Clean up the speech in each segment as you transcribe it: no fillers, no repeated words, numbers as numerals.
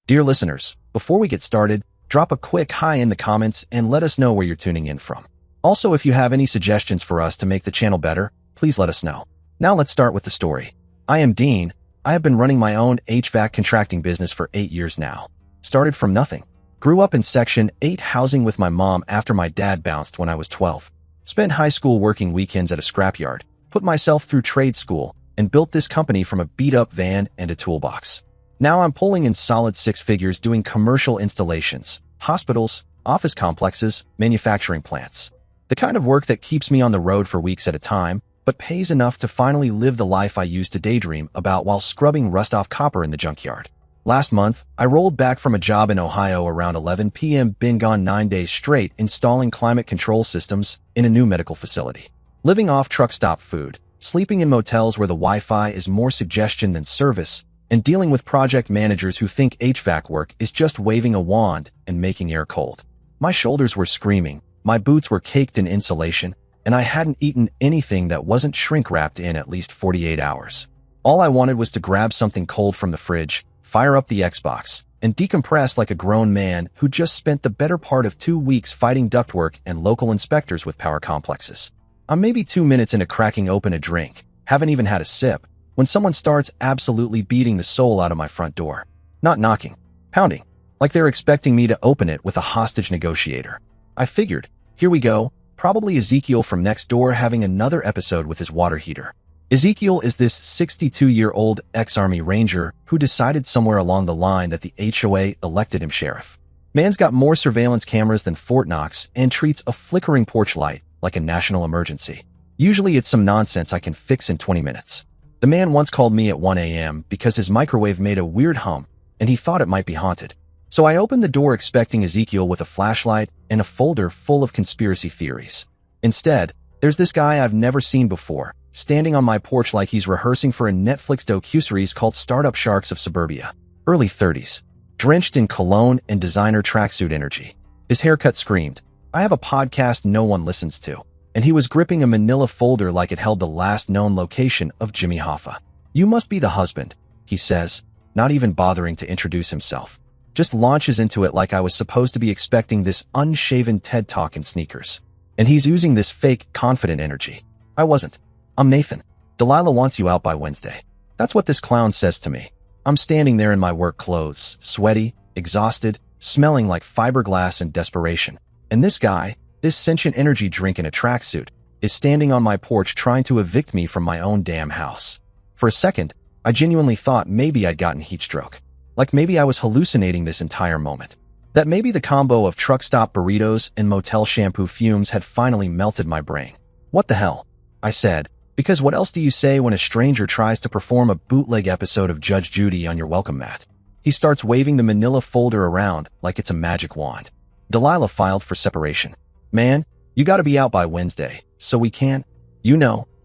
Dear listeners, before we get started, drop a quick hi in the comments and let us know where you're tuning in from. Also, if you have any suggestions for us to make the channel better, please let us know. Now let's start with the story. I am Dean. I have been running my own HVAC contracting business for 8 years now. Started from nothing. Grew up in Section 8 housing with my mom after my dad bounced when I was 12. Spent high school working weekends at a scrapyard, put myself through trade school, and built this company from a beat-up van and a toolbox. Now I'm pulling in solid six figures doing commercial installations, hospitals, office complexes, manufacturing plants. The kind of work that keeps me on the road for weeks at a time, but pays enough to finally live the life I used to daydream about while scrubbing rust-off copper in the junkyard. Last month, I rolled back from a job in Ohio around 11 p.m. Been gone 9 days straight installing climate control systems in a new medical facility. Living off truck stop food, sleeping in motels where the Wi-Fi is more suggestion than service, and dealing with project managers who think HVAC work is just waving a wand and making air cold. My shoulders were screaming, my boots were caked in insulation, and I hadn't eaten anything that wasn't shrink-wrapped in at least 48 hours. All I wanted was to grab something cold from the fridge, fire up the Xbox, and decompress like a grown man who just spent the better part of 2 weeks fighting ductwork and local inspectors with power complexes. I'm maybe 2 minutes into cracking open a drink, haven't even had a sip, when someone starts absolutely beating the soul out of my front door. Not knocking, pounding, like they're expecting me to open it with a hostage negotiator. I figured, here we go, probably Ezekiel from next door having another episode with his water heater. Ezekiel is this 62-year-old ex-Army Ranger who decided somewhere along the line that the HOA elected him sheriff. Man's got more surveillance cameras than Fort Knox and treats a flickering porch light like a national emergency. Usually it's some nonsense I can fix in 20 minutes. The man once called me at 1 a.m. because his microwave made a weird hum and he thought it might be haunted. So I opened the door expecting Ezekiel with a flashlight and a folder full of conspiracy theories. Instead, there's this guy I've never seen before, standing on my porch like he's rehearsing for a Netflix docuseries called Startup Sharks of Suburbia. Early 30s. Drenched in cologne and designer tracksuit energy. His haircut screamed, I have a podcast no one listens to. And he was gripping a manila folder like it held the last known location of Jimmy Hoffa. You must be the husband, he says, not even bothering to introduce himself. Just launches into it like I was supposed to be expecting this unshaven TED Talk in sneakers. And he's oozing this fake, confident energy. I wasn't. I'm Nathan. Delilah wants you out by Wednesday. That's what this clown says to me. I'm standing there in my work clothes, sweaty, exhausted, smelling like fiberglass and desperation. And this guy, this sentient energy drink in a tracksuit, is standing on my porch trying to evict me from my own damn house. For a second, I genuinely thought maybe I'd gotten heat stroke. Like maybe I was hallucinating this entire moment. That maybe the combo of truck stop burritos and motel shampoo fumes had finally melted my brain. What the hell? I said. Because what else do you say when a stranger tries to perform a bootleg episode of Judge Judy on your welcome mat? He starts waving the manila folder around like it's a magic wand. Delilah filed for separation. Man, you gotta be out by Wednesday, so we can,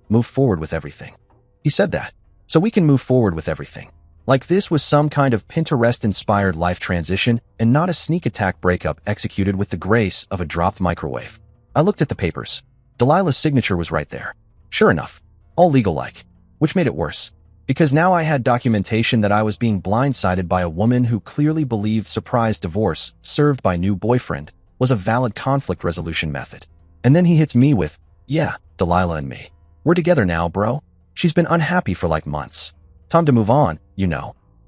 move forward with everything. He said that, so we can move forward with everything. Like this was some kind of Pinterest-inspired life transition and not a sneak attack breakup executed with the grace of a dropped microwave. I looked at the papers. Delilah's signature was right there. Sure enough, all legal-like, which made it worse, because now I had documentation that I was being blindsided by a woman who clearly believed surprise divorce, served by new boyfriend, was a valid conflict resolution method. And then he hits me with, yeah, Delilah and me. We're together now, bro. She's been unhappy for like months. Time to move on,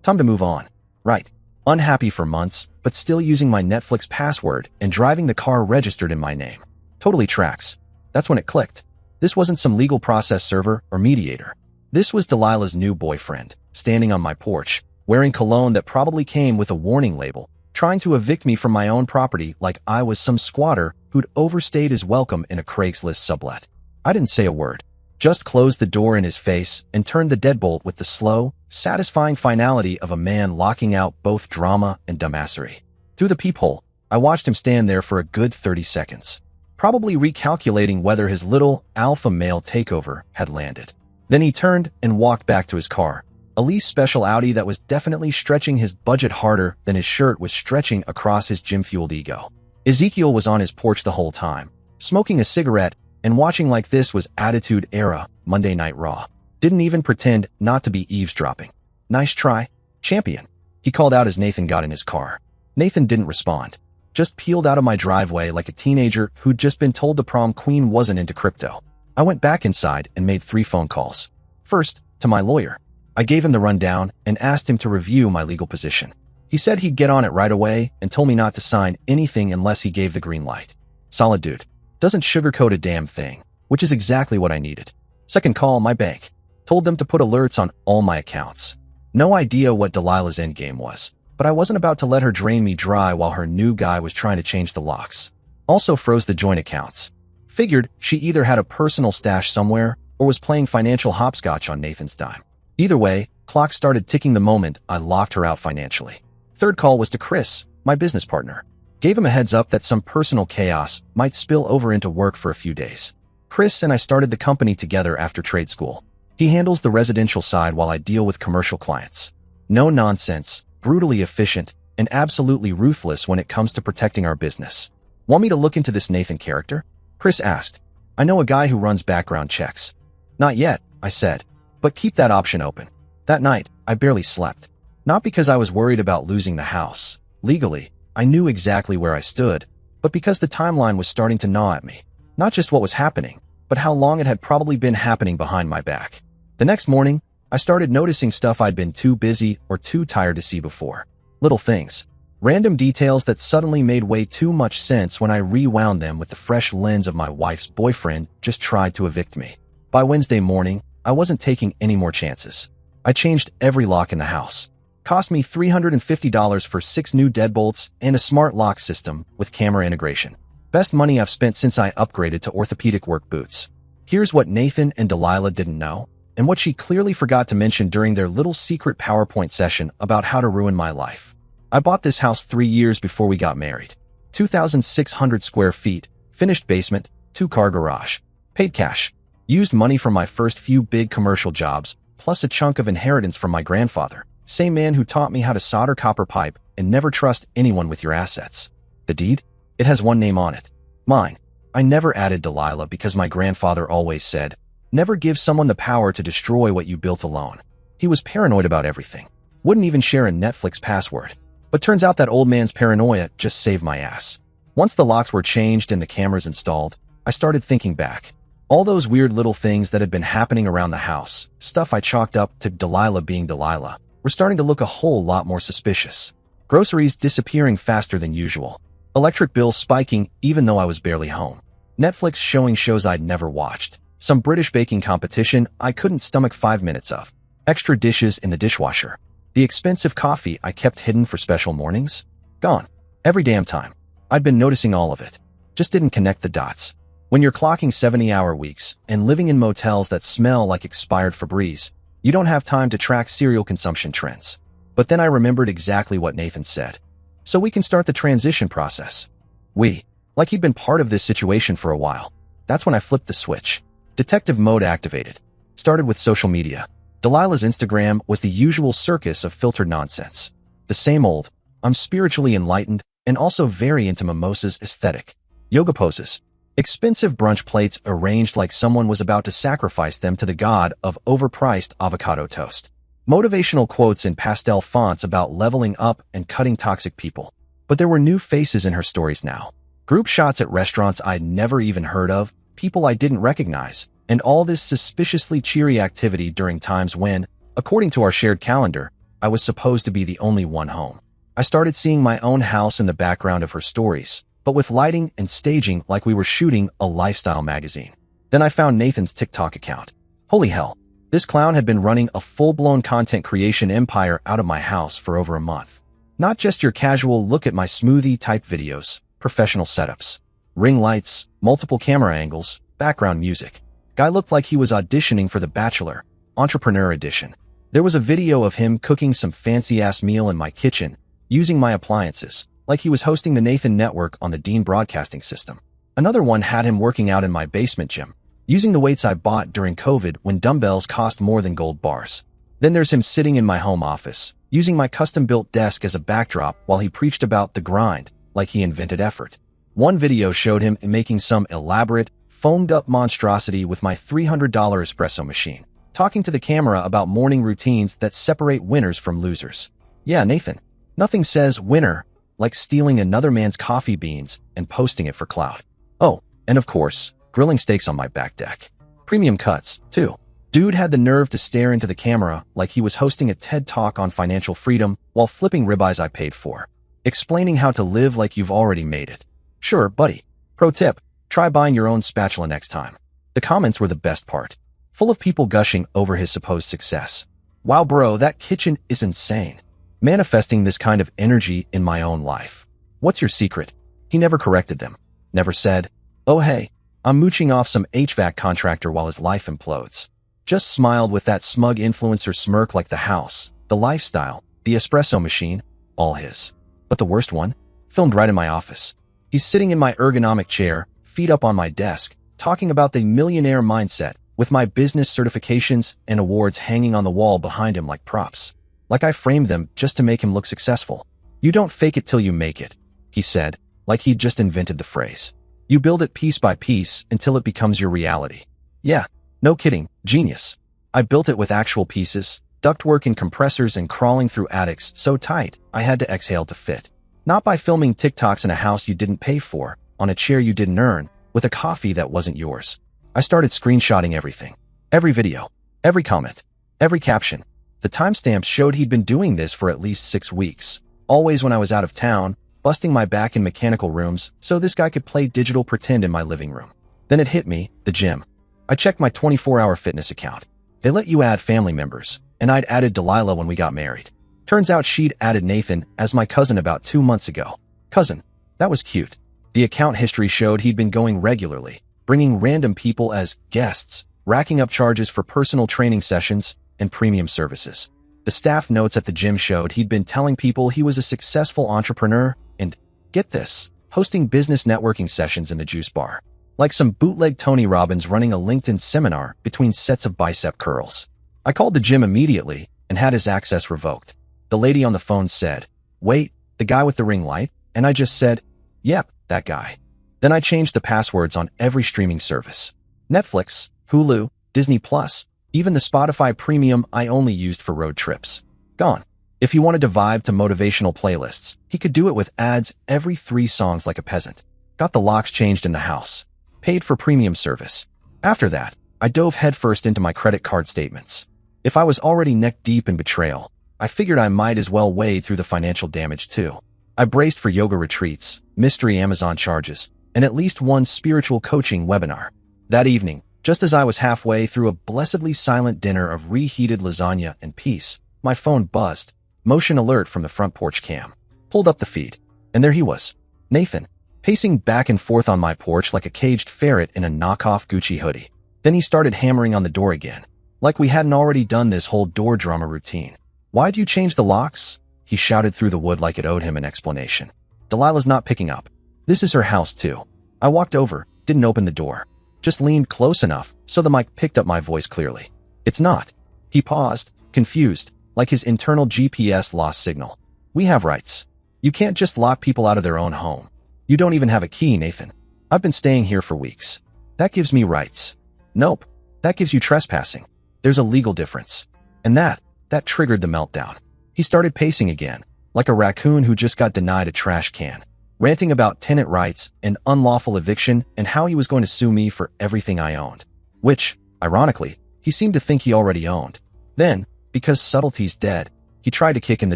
Time to move on. Right. Unhappy for months, but still using my Netflix password and driving the car registered in my name. Totally tracks. That's when it clicked. This wasn't some legal process server or mediator. This was Delilah's new boyfriend, standing on my porch, wearing cologne that probably came with a warning label, trying to evict me from my own property like I was some squatter who'd overstayed his welcome in a Craigslist sublet. I didn't say a word, just closed the door in his face and turned the deadbolt with the slow, satisfying finality of a man locking out both drama and dumbassery. Through the peephole, I watched him stand there for a good 30 seconds, probably recalculating whether his little alpha male takeover had landed. Then he turned and walked back to his car, a lease special Audi that was definitely stretching his budget harder than his shirt was stretching across his gym-fueled ego. Ezekiel was on his porch the whole time, smoking a cigarette and watching like this was Attitude Era, Monday Night Raw. Didn't even pretend not to be eavesdropping. Nice try, champion. He called out as Nathan got in his car. Nathan didn't respond. Just peeled out of my driveway like a teenager who'd just been told the prom queen wasn't into crypto. I went back inside and made 3 phone calls. First, to my lawyer. I gave him the rundown and asked him to review my legal position. He said he'd get on it right away and told me not to sign anything unless he gave the green light. Solid dude. Doesn't sugarcoat a damn thing, which is exactly what I needed. Second call, my bank. Told them to put alerts on all my accounts. No idea what Delilah's endgame was, but I wasn't about to let her drain me dry while her new guy was trying to change the locks. Also froze the joint accounts. Figured she either had a personal stash somewhere or was playing financial hopscotch on Nathan's dime. Either way, clock started ticking the moment I locked her out financially. Third call was to Chris, my business partner. Gave him a heads up that some personal chaos might spill over into work for a few days. Chris and I started the company together after trade school. He handles the residential side while I deal with commercial clients. No nonsense, brutally efficient, and absolutely ruthless when it comes to protecting our business. Want me to look into this Nathan character? Chris asked. I know a guy who runs background checks. Not yet, I said, but keep that option open. That night, I barely slept. Not because I was worried about losing the house. Legally, I knew exactly where I stood, but because the timeline was starting to gnaw at me. Not just what was happening, but how long it had probably been happening behind my back. The next morning, I started noticing stuff I'd been too busy or too tired to see before. Little things. Random details that suddenly made way too much sense when I rewound them with the fresh lens of my wife's boyfriend just tried to evict me. By Wednesday morning, I wasn't taking any more chances. I changed every lock in the house. Cost me $350 for 6 new deadbolts and a smart lock system with camera integration. Best money I've spent since I upgraded to orthopedic work boots. Here's what Nathan and Delilah didn't know, and what she clearly forgot to mention during their little secret PowerPoint session about how to ruin my life. I bought this house 3 years before we got married. 2,600 square feet, finished basement, 2-car garage. Paid cash. Used money from my first few big commercial jobs, plus a chunk of inheritance from my grandfather. Same man who taught me how to solder copper pipe and never trust anyone with your assets. The deed? It has one name on it. Mine. I never added Delilah because my grandfather always said, never give someone the power to destroy what you built alone. He was paranoid about everything. Wouldn't even share a Netflix password. But turns out that old man's paranoia just saved my ass. Once the locks were changed and the cameras installed, I started thinking back. All those weird little things that had been happening around the house, stuff I chalked up to Delilah being Delilah, were starting to look a whole lot more suspicious. Groceries disappearing faster than usual. Electric bills spiking even though I was barely home. Netflix showing shows I'd never watched. Some British baking competition I couldn't stomach 5 minutes of. Extra dishes in the dishwasher. The expensive coffee I kept hidden for special mornings? Gone. Every damn time. I'd been noticing all of it. Just didn't connect the dots. When you're clocking 70-hour weeks and living in motels that smell like expired Febreze, you don't have time to track cereal consumption trends. But then I remembered exactly what Nathan said. So we can start the transition process. Like he'd been part of this situation for a while. That's when I flipped the switch. Detective mode activated. Started with social media. Delilah's Instagram was the usual circus of filtered nonsense. The same old, I'm spiritually enlightened and also very into mimosas aesthetic. Yoga poses. Expensive brunch plates arranged like someone was about to sacrifice them to the god of overpriced avocado toast. Motivational quotes in pastel fonts about leveling up and cutting toxic people. But there were new faces in her stories now. Group shots at restaurants I'd never even heard of, people I didn't recognize, and all this suspiciously cheery activity during times when, according to our shared calendar, I was supposed to be the only one home. I started seeing my own house in the background of her stories, but with lighting and staging like we were shooting a lifestyle magazine. Then I found Nathan's TikTok account. Holy hell, this clown had been running a full-blown content creation empire out of my house for over a month. Not just your casual look at my smoothie-type videos, professional setups, ring lights, multiple camera angles, background music. Guy looked like he was auditioning for The Bachelor, Entrepreneur Edition. There was a video of him cooking some fancy-ass meal in my kitchen, using my appliances, like he was hosting the Nathan Network on the Dean Broadcasting System. Another one had him working out in my basement gym, using the weights I bought during COVID when dumbbells cost more than gold bars. Then there's him sitting in my home office, using my custom-built desk as a backdrop while he preached about the grind, like he invented effort. One video showed him making some elaborate, foamed-up monstrosity with my $300 espresso machine, talking to the camera about morning routines that separate winners from losers. Yeah, Nathan. Nothing says winner like stealing another man's coffee beans and posting it for clout. Oh, and of course, grilling steaks on my back deck. Premium cuts, too. Dude had the nerve to stare into the camera like he was hosting a TED Talk on financial freedom while flipping ribeyes I paid for. Explaining how to live like you've already made it. Sure, buddy. Pro tip, try buying your own spatula next time. The comments were the best part. Full of people gushing over his supposed success. Wow bro, that kitchen is insane. Manifesting this kind of energy in my own life. What's your secret? He never corrected them. Never said, oh hey, I'm mooching off some HVAC contractor while his life implodes. Just smiled with that smug influencer smirk like the house, the lifestyle, the espresso machine, all his. But the worst one? Filmed right in my office. He's sitting in my ergonomic chair, feet up on my desk, talking about the millionaire mindset, with my business certifications and awards hanging on the wall behind him like props. Like I framed them just to make him look successful. You don't fake it till you make it, he said, like he'd just invented the phrase. You build it piece by piece until it becomes your reality. Yeah, no kidding, genius. I built it with actual pieces, ductwork and compressors and crawling through attics so tight I had to exhale to fit. Not by filming TikToks in a house you didn't pay for, on a chair you didn't earn, with a coffee that wasn't yours. I started screenshotting everything. Every video, every comment, every caption. The timestamps showed he'd been doing this for at least 6 weeks, always when I was out of town, busting my back in mechanical rooms so this guy could play digital pretend in my living room. Then it hit me, the gym. I checked my 24-hour fitness account. They let you add family members, and I'd added Delilah when we got married. Turns out she'd added Nathan as my cousin about 2 months ago. Cousin. That was cute. The account history showed he'd been going regularly, bringing random people as guests, racking up charges for personal training sessions and premium services. The staff notes at the gym showed he'd been telling people he was a successful entrepreneur and, get this, hosting business networking sessions in the juice bar. Like some bootleg Tony Robbins running a LinkedIn seminar between sets of bicep curls. I called the gym immediately and had his access revoked. The lady on the phone said, wait, the guy with the ring light? And I just said, yep, that guy. Then I changed the passwords on every streaming service. Netflix, Hulu, Disney Plus, even the Spotify Premium I only used for road trips. Gone. If he wanted to vibe to motivational playlists, he could do it with ads every 3 songs like a peasant. Got the locks changed in the house. Paid for premium service. After that, I dove headfirst into my credit card statements. If I was already neck-deep in betrayal, I figured I might as well wade through the financial damage too. I braced for yoga retreats, mystery Amazon charges, and at least one spiritual coaching webinar. That evening, just as I was halfway through a blessedly silent dinner of reheated lasagna and peace, my phone buzzed. Motion alert from the front porch cam. Pulled up the feed, and there he was, Nathan, pacing back and forth on my porch like a caged ferret in a knockoff Gucci hoodie. Then he started hammering on the door again, like we hadn't already done this whole door drama routine. Why'd you change the locks? He shouted through the wood like it owed him an explanation. Delilah's not picking up. This is her house too. I walked over, didn't open the door. Just leaned close enough so the mic picked up my voice clearly. It's not. He paused, confused, like his internal GPS lost signal. We have rights. You can't just lock people out of their own home. You don't even have a key, Nathan. I've been staying here for weeks. That gives me rights. Nope. That gives you trespassing. There's a legal difference. And that triggered the meltdown. He started pacing again, like a raccoon who just got denied a trash can, ranting about tenant rights and unlawful eviction and how he was going to sue me for everything I owned. Which, ironically, he seemed to think he already owned. Then, because subtlety's dead, he tried to kick in the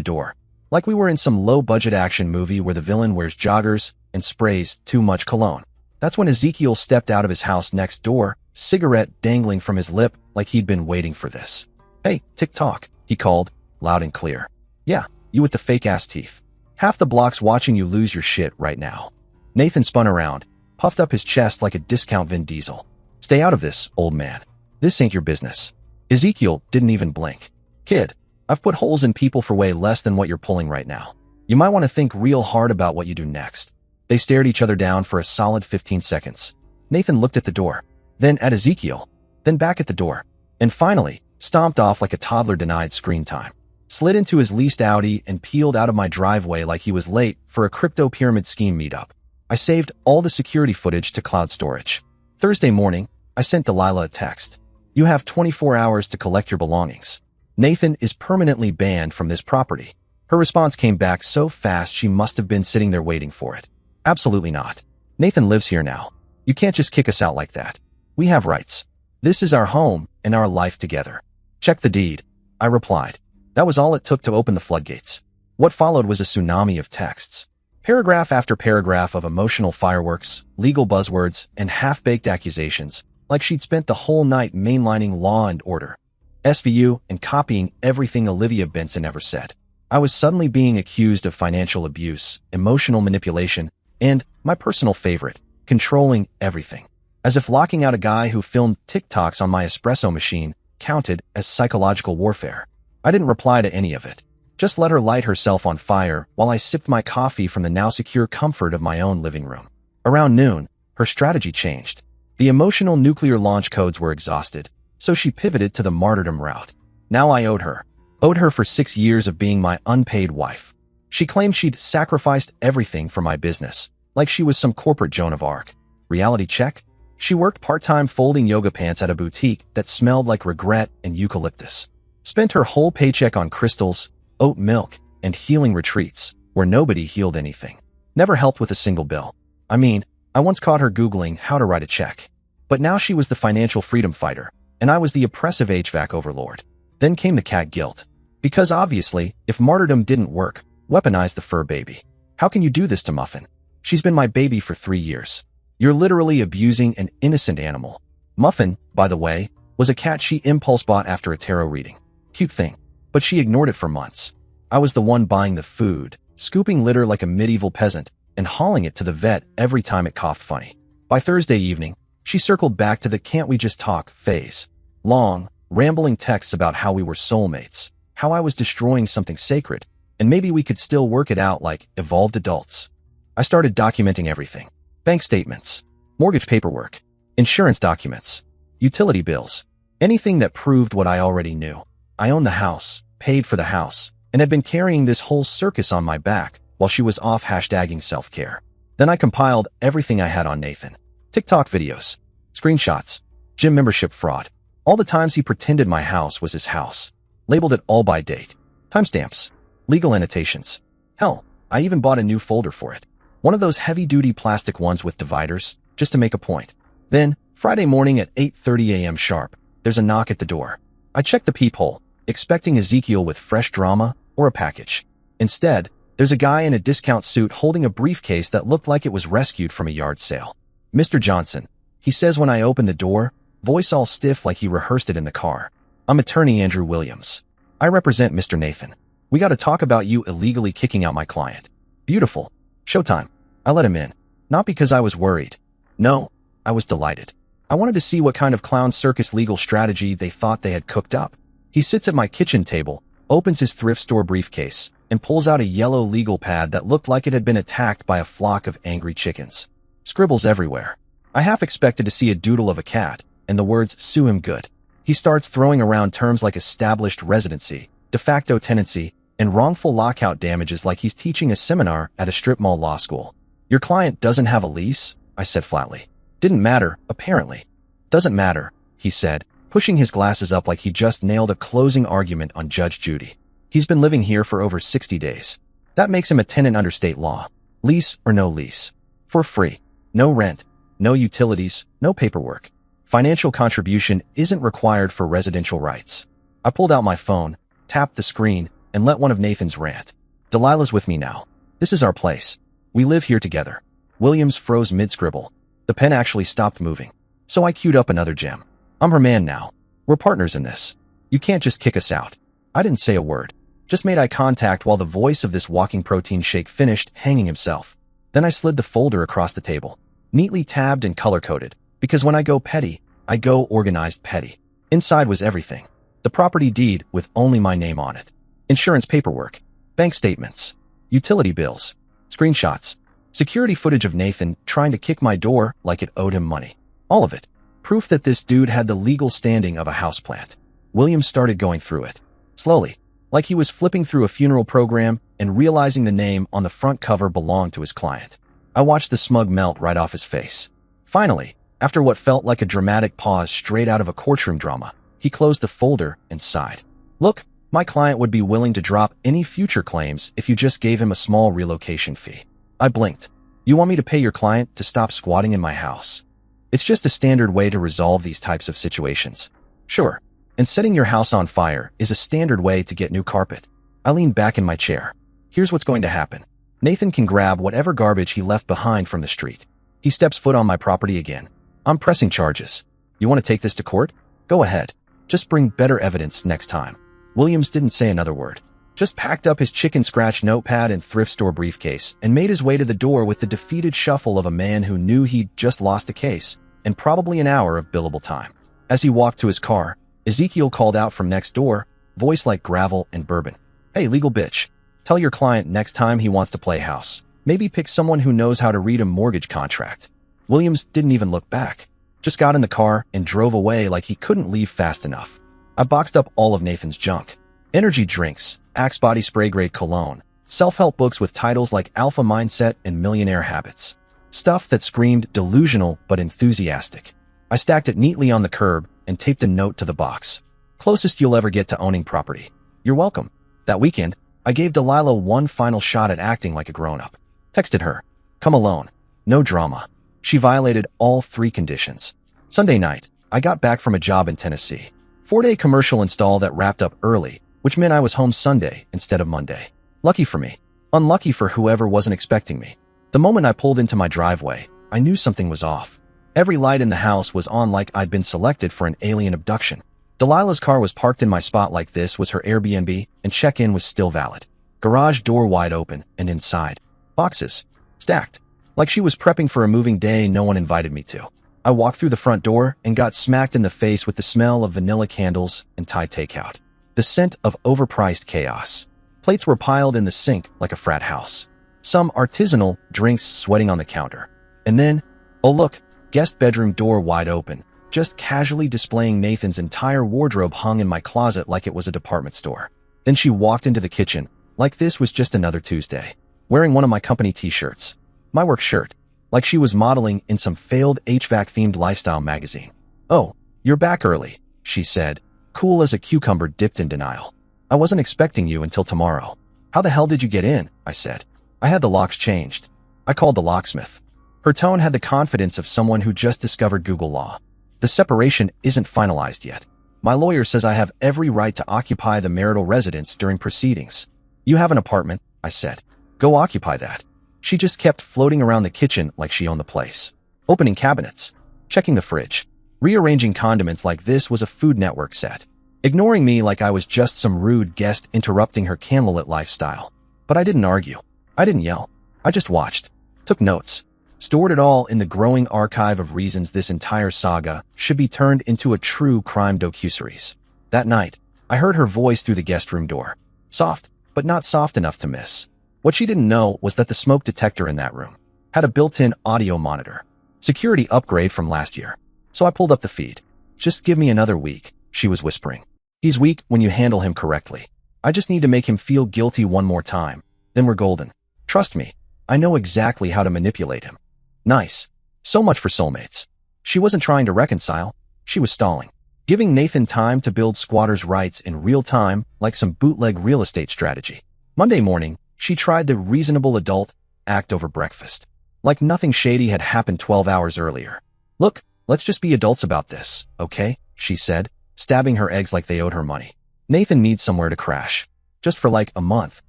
door. Like we were in some low-budget action movie where the villain wears joggers and sprays too much cologne. That's when Ezekiel stepped out of his house next door, cigarette dangling from his lip like he'd been waiting for this. Hey, tick-tock, he called, loud and clear. Yeah, you with the fake-ass teeth. Half the block's watching you lose your shit right now. Nathan spun around, puffed up his chest like a discount Vin Diesel. Stay out of this, old man. This ain't your business. Ezekiel didn't even blink. Kid, I've put holes in people for way less than what you're pulling right now. You might want to think real hard about what you do next. They stared each other down for a solid 15 seconds. Nathan looked at the door, then at Ezekiel, then back at the door, and finally stomped off like a toddler denied screen time. Slid into his leased Audi and peeled out of my driveway like he was late for a crypto pyramid scheme meetup. I saved all the security footage to cloud storage. Thursday morning, I sent Delilah a text. You have 24 hours to collect your belongings. Nathan is permanently banned from this property. Her response came back so fast she must have been sitting there waiting for it. Absolutely not. Nathan lives here now. You can't just kick us out like that. We have rights. This is our home and our life together. Check the deed, I replied. That was all it took to open the floodgates. What followed was a tsunami of texts. Paragraph after paragraph of emotional fireworks, legal buzzwords, and half-baked accusations, like she'd spent the whole night mainlining Law and Order, SVU, and copying everything Olivia Benson ever said. I was suddenly being accused of financial abuse, emotional manipulation, and, my personal favorite, controlling everything. As if locking out a guy who filmed TikToks on my espresso machine counted as psychological warfare. I didn't reply to any of it. Just let her light herself on fire while I sipped my coffee from the now secure comfort of my own living room. Around noon, her strategy changed. The emotional nuclear launch codes were exhausted, so she pivoted to the martyrdom route. Now I owed her for 6 years of being my unpaid wife. She claimed she'd sacrificed everything for my business, like she was some corporate Joan of Arc. Reality check? She worked part-time folding yoga pants at a boutique that smelled like regret and eucalyptus. Spent her whole paycheck on crystals, oat milk, and healing retreats, where nobody healed anything. Never helped with a single bill. I mean, I once caught her Googling how to write a check. But now she was the financial freedom fighter, and I was the oppressive HVAC overlord. Then came the cat guilt. Because obviously, if martyrdom didn't work, weaponize the fur baby. How can you do this to Muffin? She's been my baby for 3 years. You're literally abusing an innocent animal. Muffin, by the way, was a cat she impulse bought after a tarot reading. Cute thing. But she ignored it for months. I was the one buying the food, scooping litter like a medieval peasant, and hauling it to the vet every time it coughed funny. By Thursday evening, she circled back to the can't we just talk phase. Long, rambling texts about how we were soulmates, how I was destroying something sacred, and maybe we could still work it out like evolved adults. I started documenting everything. Bank statements, mortgage paperwork, insurance documents, utility bills, anything that proved what I already knew. I owned the house, paid for the house, and had been carrying this whole circus on my back while she was off hashtagging self-care. Then I compiled everything I had on Nathan. TikTok videos, screenshots, gym membership fraud, all the times he pretended my house was his house. Labeled it all by date, timestamps, legal annotations. Hell, I even bought a new folder for it. One of those heavy-duty plastic ones with dividers, just to make a point. Then, Friday morning at 8:30 a.m. sharp, there's a knock at the door. I check the peephole, expecting Ezekiel with fresh drama or a package. Instead, there's a guy in a discount suit holding a briefcase that looked like it was rescued from a yard sale. Mr. Johnson, he says when I open the door, voice all stiff like he rehearsed it in the car. I'm attorney Andrew Williams. I represent Mr. Nathan. We got to talk about you illegally kicking out my client. Beautiful. Showtime. I let him in. Not because I was worried. No, I was delighted. I wanted to see what kind of clown circus legal strategy they thought they had cooked up. He sits at my kitchen table, opens his thrift store briefcase, and pulls out a yellow legal pad that looked like it had been attacked by a flock of angry chickens. Scribbles everywhere. I half expected to see a doodle of a cat, and the words sue him good. He starts throwing around terms like established residency, de facto tenancy, and wrongful lockout damages like he's teaching a seminar at a strip mall law school. Your client doesn't have a lease, I said flatly. Didn't matter, apparently. Doesn't matter, he said, pushing his glasses up like he just nailed a closing argument on Judge Judy. He's been living here for over 60 days. That makes him a tenant under state law. Lease or no lease. For free. No rent. No utilities. No paperwork. Financial contribution isn't required for residential rights. I pulled out my phone, tapped the screen, and let one of Nathan's rant. Delilah's with me now. This is our place. We live here together. Williams froze mid-scribble. The pen actually stopped moving. So I queued up another gem. I'm her man now. We're partners in this. You can't just kick us out. I didn't say a word. Just made eye contact while the voice of this walking protein shake finished hanging himself. Then I slid the folder across the table. Neatly tabbed and color-coded. Because when I go petty, I go organized petty. Inside was everything. The property deed with only my name on it. Insurance paperwork. Bank statements. Utility bills. Screenshots. Security footage of Nathan trying to kick my door like it owed him money. All of it. Proof that this dude had the legal standing of a houseplant. Williams started going through it. Slowly. Like he was flipping through a funeral program and realizing the name on the front cover belonged to his client. I watched the smug melt right off his face. Finally, after what felt like a dramatic pause straight out of a courtroom drama, he closed the folder and sighed. Look, My client would be willing to drop any future claims if you just gave him a small relocation fee. I blinked. You want me to pay your client to stop squatting in my house? It's just a standard way to resolve these types of situations. Sure. And setting your house on fire is a standard way to get new carpet. I leaned back in my chair. Here's what's going to happen. Nathan can grab whatever garbage he left behind from the street. He steps foot on my property again. I'm pressing charges. You want to take this to court? Go ahead. Just bring better evidence next time. Williams didn't say another word. Just packed up his chicken scratch notepad and thrift store briefcase and made his way to the door with the defeated shuffle of a man who knew he'd just lost a case and probably an hour of billable time. As he walked to his car, Ezekiel called out from next door, voice like gravel and bourbon. Hey, legal bitch. Tell your client next time he wants to play house. Maybe pick someone who knows how to read a mortgage contract. Williams didn't even look back. Just got in the car and drove away like he couldn't leave fast enough. I boxed up all of Nathan's junk. Energy drinks, Axe body spray grade cologne, self-help books with titles like Alpha Mindset and Millionaire Habits. Stuff that screamed delusional but enthusiastic. I stacked it neatly on the curb and taped a note to the box. Closest you'll ever get to owning property. You're welcome. That weekend, I gave Delilah one final shot at acting like a grown-up. Texted her. Come alone. No drama. She violated all 3 conditions. Sunday night, I got back from a job in Tennessee. 4-day commercial install that wrapped up early, which meant I was home Sunday instead of Monday. Lucky for me. Unlucky for whoever wasn't expecting me. The moment I pulled into my driveway, I knew something was off. Every light in the house was on like I'd been selected for an alien abduction. Delilah's car was parked in my spot like this was her Airbnb, and check-in was still valid. Garage door wide open, and inside, boxes. Stacked. Like she was prepping for a moving day no one invited me to. I walked through the front door and got smacked in the face with the smell of vanilla candles and Thai takeout. The scent of overpriced chaos. Plates were piled in the sink like a frat house. Some artisanal drinks sweating on the counter. And then, oh look, guest bedroom door wide open, just casually displaying Nathan's entire wardrobe hung in my closet like it was a department store. Then she walked into the kitchen, like this was just another Tuesday, wearing one of my company t-shirts. My work shirt. Like she was modeling in some failed HVAC-themed lifestyle magazine. Oh, you're back early, she said, cool as a cucumber dipped in denial. I wasn't expecting you until tomorrow. How the hell did you get in? I said. I had the locks changed. I called the locksmith. Her tone had the confidence of someone who just discovered Google Law. The separation isn't finalized yet. My lawyer says I have every right to occupy the marital residence during proceedings. You have an apartment, I said. Go occupy that. She just kept floating around the kitchen like she owned the place. Opening cabinets. Checking the fridge. Rearranging condiments like this was a Food Network set. Ignoring me like I was just some rude guest interrupting her candlelit lifestyle. But I didn't argue. I didn't yell. I just watched. Took notes. Stored it all in the growing archive of reasons this entire saga should be turned into a true crime docuseries. That night, I heard her voice through the guest room door. Soft, but not soft enough to miss. What she didn't know was that the smoke detector in that room had a built-in audio monitor. Security upgrade from last year. So I pulled up the feed. Just give me another week, she was whispering. He's weak when you handle him correctly. I just need to make him feel guilty one more time. Then we're golden. Trust me, I know exactly how to manipulate him. Nice. So much for soulmates. She wasn't trying to reconcile. She was stalling. Giving Nathan time to build squatters' rights in real time like some bootleg real estate strategy. Monday morning, she tried the reasonable adult act over breakfast. Like nothing shady had happened 12 hours earlier. Look, let's just be adults about this, okay? She said, stabbing her eggs like they owed her money. Nathan needs somewhere to crash. Just for like a month.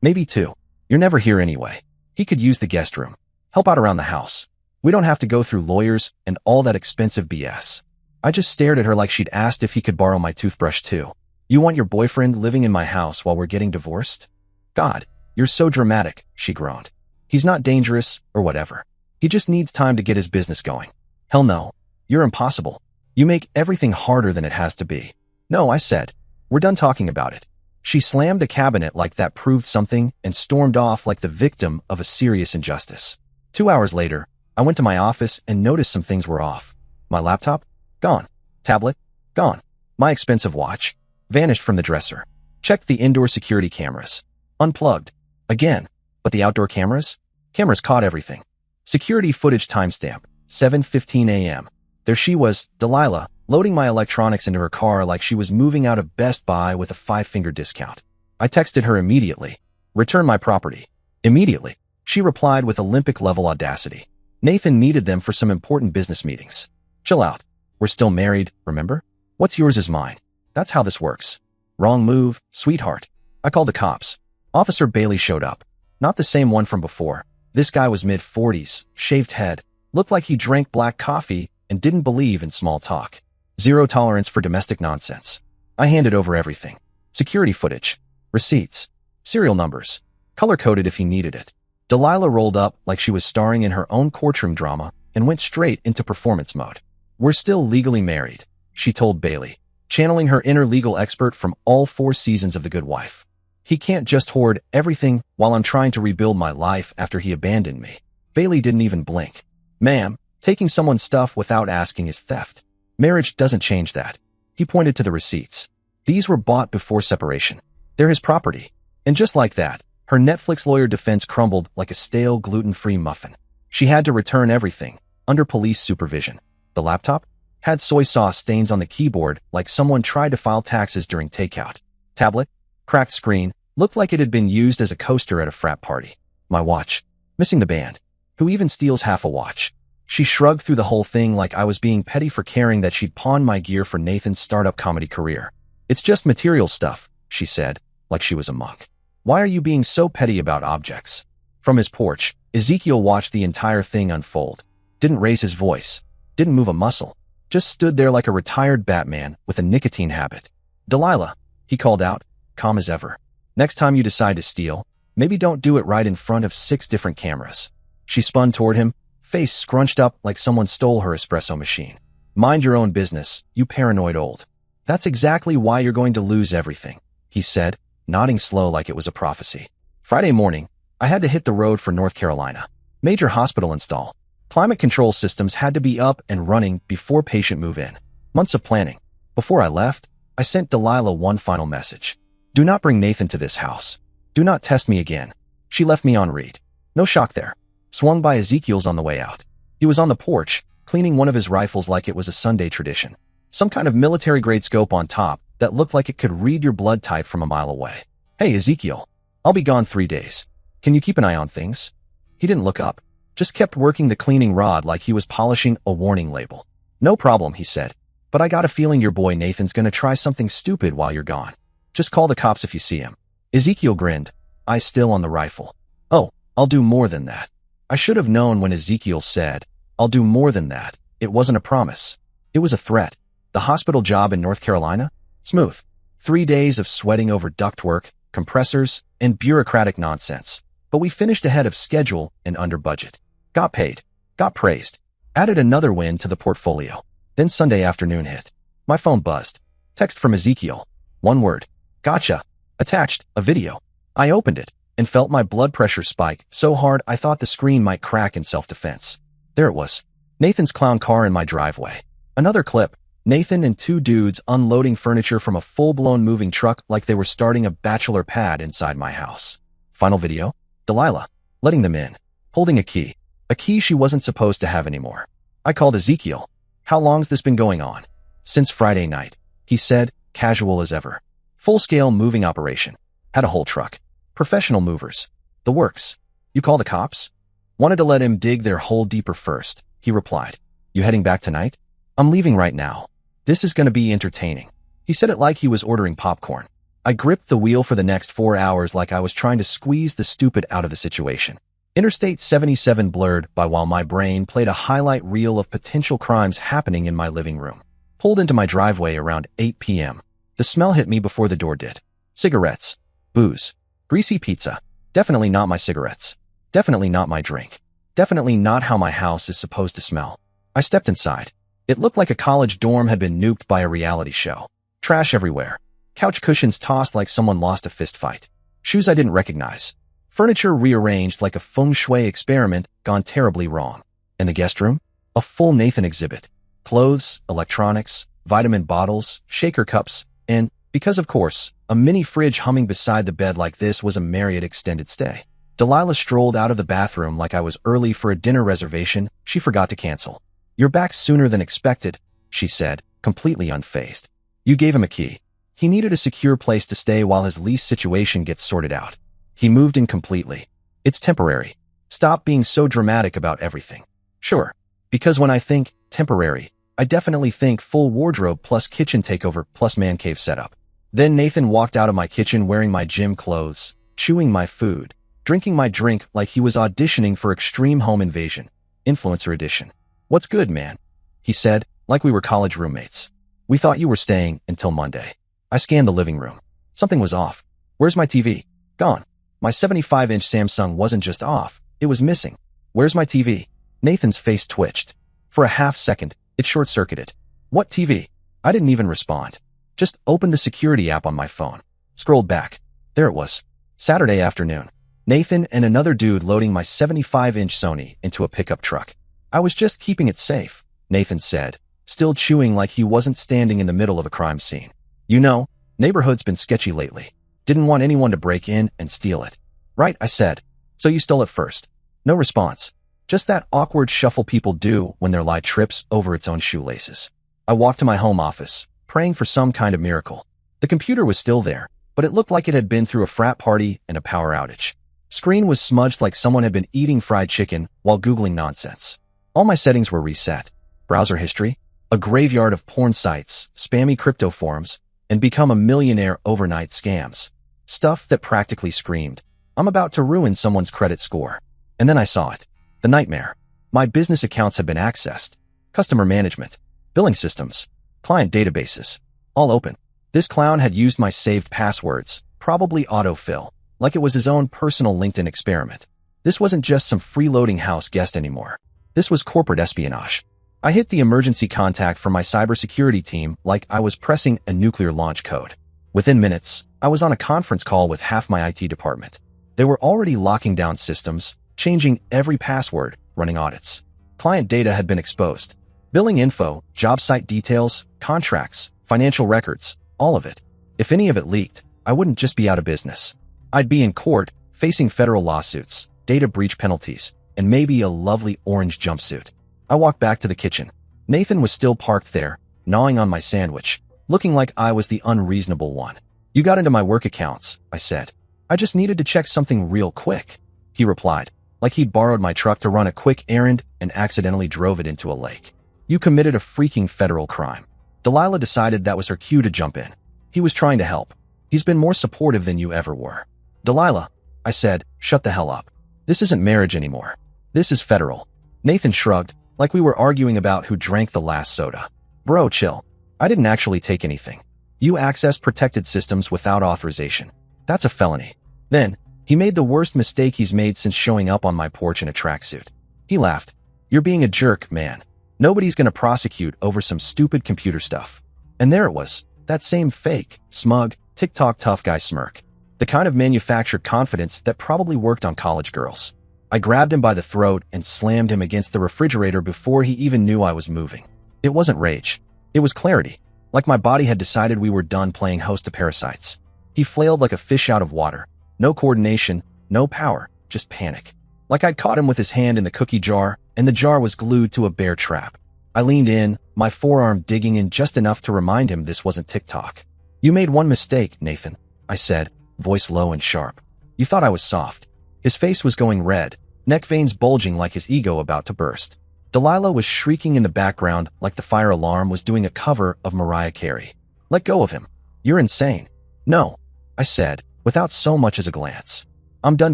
Maybe 2. You're never here anyway. He could use the guest room. Help out around the house. We don't have to go through lawyers and all that expensive BS. I just stared at her like she'd asked if he could borrow my toothbrush too. You want your boyfriend living in my house while we're getting divorced? God, you're so dramatic, she groaned. He's not dangerous or whatever. He just needs time to get his business going. Hell no. You're impossible. You make everything harder than it has to be. No, I said. We're done talking about it. She slammed a cabinet like that proved something and stormed off like the victim of a serious injustice. 2 hours later, I went to my office and noticed some things were off. My laptop? Gone. Tablet? Gone. My expensive watch? Vanished from the dresser. Checked the indoor security cameras. Unplugged. Again. But the outdoor cameras? Cameras caught everything. Security footage timestamp. 7:15 a.m. There she was, Delilah, loading my electronics into her car like she was moving out of Best Buy with a 5-finger discount. I texted her immediately. Return my property. Immediately. She replied with Olympic-level audacity. Nathan needed them for some important business meetings. Chill out. We're still married, remember? What's yours is mine. That's how this works. Wrong move, sweetheart. I called the cops. Officer Bailey showed up. Not the same one from before. This guy was mid-40s, shaved head, looked like he drank black coffee, and didn't believe in small talk. Zero tolerance for domestic nonsense. I handed over everything. Security footage. Receipts. Serial numbers. Color-coded if he needed it. Delilah rolled up like she was starring in her own courtroom drama and went straight into performance mode. We're still legally married, she told Bailey, channeling her inner legal expert from all 4 seasons of The Good Wife. He can't just hoard everything while I'm trying to rebuild my life after he abandoned me. Bailey didn't even blink. Ma'am, taking someone's stuff without asking is theft. Marriage doesn't change that. He pointed to the receipts. These were bought before separation. They're his property. And just like that, her Netflix lawyer defense crumbled like a stale gluten-free muffin. She had to return everything, under police supervision. The laptop had soy sauce stains on the keyboard like someone tried to file taxes during takeout. Tablet, cracked screen, looked like it had been used as a coaster at a frat party. My watch, missing the band. Who even steals half a watch? She shrugged through the whole thing like I was being petty for caring that she'd pawned my gear for Nathan's startup comedy career. It's just material stuff, she said, like she was a monk. Why are you being so petty about objects? From his porch, Ezekiel watched the entire thing unfold. Didn't raise his voice. Didn't move a muscle. Just stood there like a retired Batman with a nicotine habit. Delilah, he called out, calm as ever. Next time you decide to steal, maybe don't do it right in front of 6 different cameras. She spun toward him, face scrunched up like someone stole her espresso machine. Mind your own business, you paranoid old. That's exactly why you're going to lose everything, he said, nodding slow like it was a prophecy. Friday morning, I had to hit the road for North Carolina. Major hospital install. Climate control systems had to be up and running before patient move-in. Months of planning. Before I left, I sent Delilah one final message. Do not bring Nathan to this house. Do not test me again. She left me on read. No shock there. Swung by Ezekiel's on the way out. He was on the porch, cleaning one of his rifles like it was a Sunday tradition. Some kind of military-grade scope on top that looked like it could read your blood type from a mile away. Hey, Ezekiel. I'll be gone 3 days. Can you keep an eye on things? He didn't look up. Just kept working the cleaning rod like he was polishing a warning label. No problem, he said. But I got a feeling your boy Nathan's gonna try something stupid while you're gone. Just call the cops if you see him. Ezekiel grinned, eyes still on the rifle. Oh, I'll do more than that. I should have known when Ezekiel said, I'll do more than that. It wasn't a promise. It was a threat. The hospital job in North Carolina? Smooth. 3 days of sweating over ductwork, compressors, and bureaucratic nonsense. But we finished ahead of schedule and under budget. Got paid. Got praised. Added another win to the portfolio. Then Sunday afternoon hit. My phone buzzed. Text from Ezekiel. One word. Gotcha. Attached, a video. I opened it and felt my blood pressure spike so hard I thought the screen might crack in self-defense. There it was. Nathan's clown car in my driveway. Another clip. Nathan and 2 dudes unloading furniture from a full-blown moving truck like they were starting a bachelor pad inside my house. Final video. Delilah. Letting them in. Holding a key. A key she wasn't supposed to have anymore. I called Ezekiel. How long's this been going on? Since Friday night, he said, casual as ever. Full-scale moving operation. Had a whole truck. Professional movers. The works. You call the cops? Wanted to let him dig their hole deeper first, he replied. You heading back tonight? I'm leaving right now. This is going to be entertaining. He said it like he was ordering popcorn. I gripped the wheel for the next 4 hours like I was trying to squeeze the stupid out of the situation. Interstate 77 blurred by while my brain played a highlight reel of potential crimes happening in my living room. Pulled into my driveway around 8 p.m. The smell hit me before the door did. Cigarettes. Booze. Greasy pizza. Definitely not my cigarettes. Definitely not my drink. Definitely not how my house is supposed to smell. I stepped inside. It looked like a college dorm had been nuked by a reality show. Trash everywhere. Couch cushions tossed like someone lost a fist fight. Shoes I didn't recognize. Furniture rearranged like a feng shui experiment gone terribly wrong. In the guest room, a full Nathan exhibit. Clothes, electronics, vitamin bottles, shaker cups, and, because of course, a mini fridge humming beside the bed like this was a Marriott extended stay. Delilah strolled out of the bathroom like I was early for a dinner reservation she forgot to cancel. You're back sooner than expected, she said, completely unfazed. You gave him a key. He needed a secure place to stay while his lease situation gets sorted out. He moved in completely. It's temporary. Stop being so dramatic about everything. Sure. Because when I think temporary, I definitely think full wardrobe plus kitchen takeover plus man cave setup. Then Nathan walked out of my kitchen wearing my gym clothes, chewing my food, drinking my drink like he was auditioning for Extreme Home Invasion, Influencer Edition. What's good, man? He said, like we were college roommates. We thought you were staying until Monday. I scanned the living room. Something was off. Where's my TV? Gone. My 75-inch Samsung wasn't just off, it was missing. Where's my TV? Nathan's face twitched. For a half second, it short-circuited. What TV? I didn't even respond. Just opened the security app on my phone. Scrolled back. There it was. Saturday afternoon. Nathan and another dude loading my 75-inch Sony into a pickup truck. I was just keeping it safe, Nathan said, still chewing like he wasn't standing in the middle of a crime scene. You know, neighborhood's been sketchy lately. Didn't want anyone to break in and steal it. Right, I said. So you stole it first. No response. Just that awkward shuffle people do when their lie trips over its own shoelaces. I walked to my home office, praying for some kind of miracle. The computer was still there, but it looked like it had been through a frat party and a power outage. Screen was smudged like someone had been eating fried chicken while Googling nonsense. All my settings were reset. Browser history, a graveyard of porn sites, spammy crypto forums, and become a millionaire overnight scams. Stuff that practically screamed, I'm about to ruin someone's credit score. And then I saw it. The nightmare. My business accounts had been accessed. Customer management, billing systems, client databases, all open. This clown had used my saved passwords, probably autofill, like it was his own personal LinkedIn experiment. This wasn't just some freeloading house guest anymore. This was corporate espionage. I hit the emergency contact for my cybersecurity team like I was pressing a nuclear launch code. Within minutes, I was on a conference call with half my IT department. They were already locking down systems, changing every password, running audits. Client data had been exposed. Billing info, job site details, contracts, financial records, all of it. If any of it leaked, I wouldn't just be out of business. I'd be in court, facing federal lawsuits, data breach penalties, and maybe a lovely orange jumpsuit. I walked back to the kitchen. Nathan was still parked there, gnawing on my sandwich, looking like I was the unreasonable one. You got into my work accounts, I said. I just needed to check something real quick, he replied, like he'd borrowed my truck to run a quick errand and accidentally drove it into a lake. You committed a freaking federal crime. Delilah decided that was her cue to jump in. He was trying to help. He's been more supportive than you ever were. Delilah, I said, shut the hell up. This isn't marriage anymore. This is federal. Nathan shrugged, like we were arguing about who drank the last soda. Bro, chill. I didn't actually take anything. You accessed protected systems without authorization. That's a felony. Then, he made the worst mistake he's made since showing up on my porch in a tracksuit. He laughed. You're being a jerk, man. Nobody's gonna prosecute over some stupid computer stuff. And there it was, that same fake, smug, TikTok tough guy smirk. The kind of manufactured confidence that probably worked on college girls. I grabbed him by the throat and slammed him against the refrigerator before he even knew I was moving. It wasn't rage. It was clarity. Like my body had decided we were done playing host to parasites. He flailed like a fish out of water. No coordination, no power, just panic. Like I'd caught him with his hand in the cookie jar, and the jar was glued to a bear trap. I leaned in, my forearm digging in just enough to remind him this wasn't TikTok. You made one mistake, Nathan, I said, voice low and sharp. You thought I was soft. His face was going red, neck veins bulging like his ego about to burst. Delilah was shrieking in the background like the fire alarm was doing a cover of Mariah Carey. Let go of him. You're insane. No, I said, without so much as a glance. I'm done